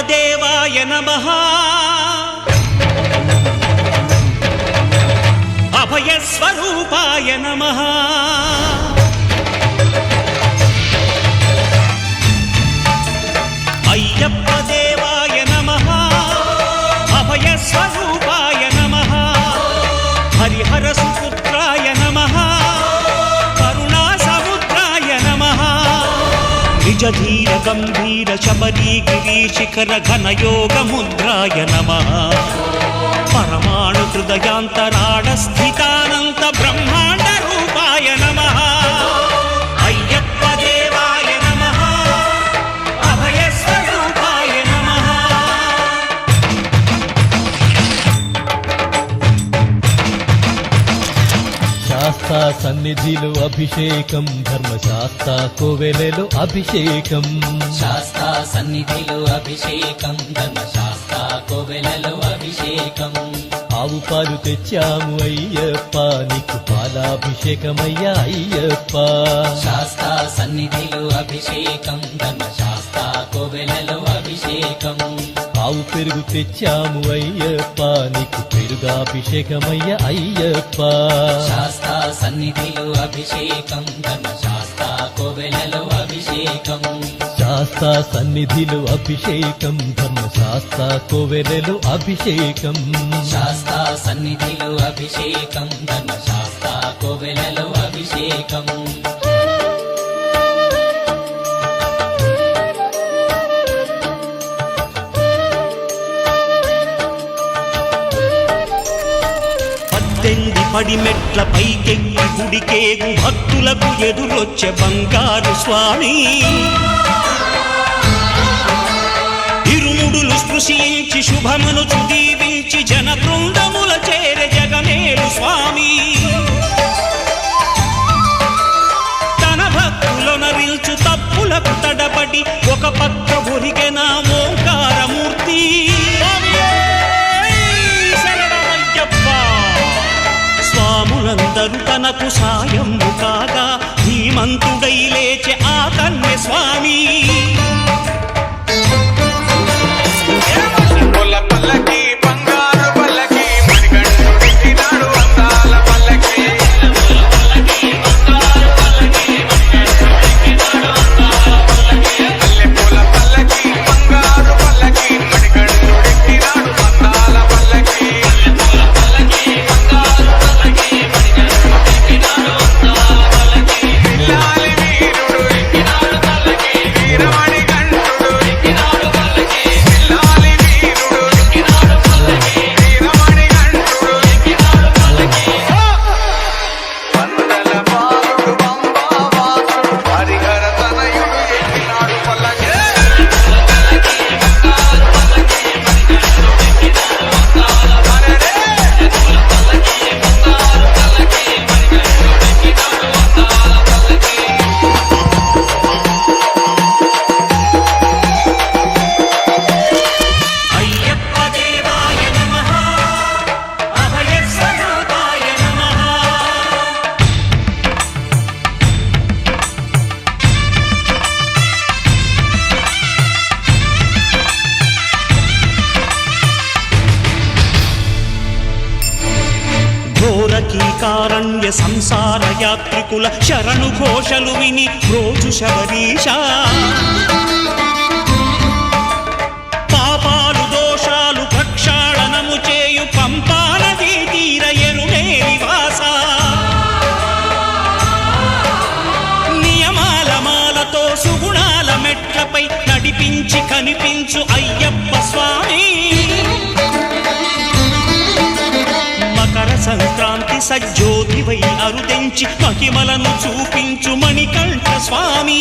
देवाय नमः अभयस्वरूपाय नमः अय्यप्प देवाय नमः अभयस्वरूपाय नमः हरिहर सुपुत्राय नमः करुणासमुद्राय नमः निजधीर गंभीर शबरी गिरीशिखर घनयोग मुद्राय नमः परमाणु हृदयांतराळ स्थितानंत ब्रह्मांड रूपाय नमः अय्यप्प देवाय नमः अभय स्वरूपाय नमः శాస్తా సన్నిధిలో అభిషేకం ధర్మశాస్త్ర కోవెలలో అభిషేకం శాస్త్ర సన్నిధిలో అభిషేకం ధర్మశాస్త్ర కోవెలలో అభిషేకం ఆవు పాలు తెచ్చాము అయ్యప్ప నీకు పాలాభిషేకమయ్యా అయ్యప్ప శాస్త్ర సన్నిధిలో అభిషేకం ధర్మశాస్త్ర కోవెలలో అభిషేకం ఆవు పెరుగు తెచ్చాము అయ్యప్ప నీకు పెరుగాభిషేకమయ్యా అయ్యప్ప శాస్త్ర సన్నిధిలో అభిషేకం ధర్మశాస్త్ర కోవెలలో అభిషేకం శాస్త్ర సన్నిధిలో అభిషేకం ధర్మశాస్త్ర కోవెలలో అభిషేకం శాస్త్ర సన్నిధిలో అభిషేకం ధర్మశాస్త్ర కోవెలలో అభిషేకం పడిమెట్ల పైకెక్కి గుడికేగు భక్తులకు ఎదురొచ్చే బంగారు స్వామి ఇరుముడులు స్పృశించి శుభమనుచు దీవించి జన బృందముల చేరే జగమేలు స్వామి తన భక్తులొనరిల్చు తప్పులకు తడబడి ఒక పక్క ఒరిగెన ఓంకారమూర్తి స్వాములందరూ తనకు సాయము కాగా ధీమంతుడై లేచే ఆ కన్య స్వామి ఘోరకీకారణ్య సంసార యాత్రికుల శరణు ఘోషలు విని రోజు శబరీష పాపాలు దోషాలు ప్రక్షాళనము కనిపించు అయ్యప్ప స్వామి మకర సంక్రాంతి సజ్జోతివై అరుదెంచి మహిమలను చూపించు మణికంఠ స్వామి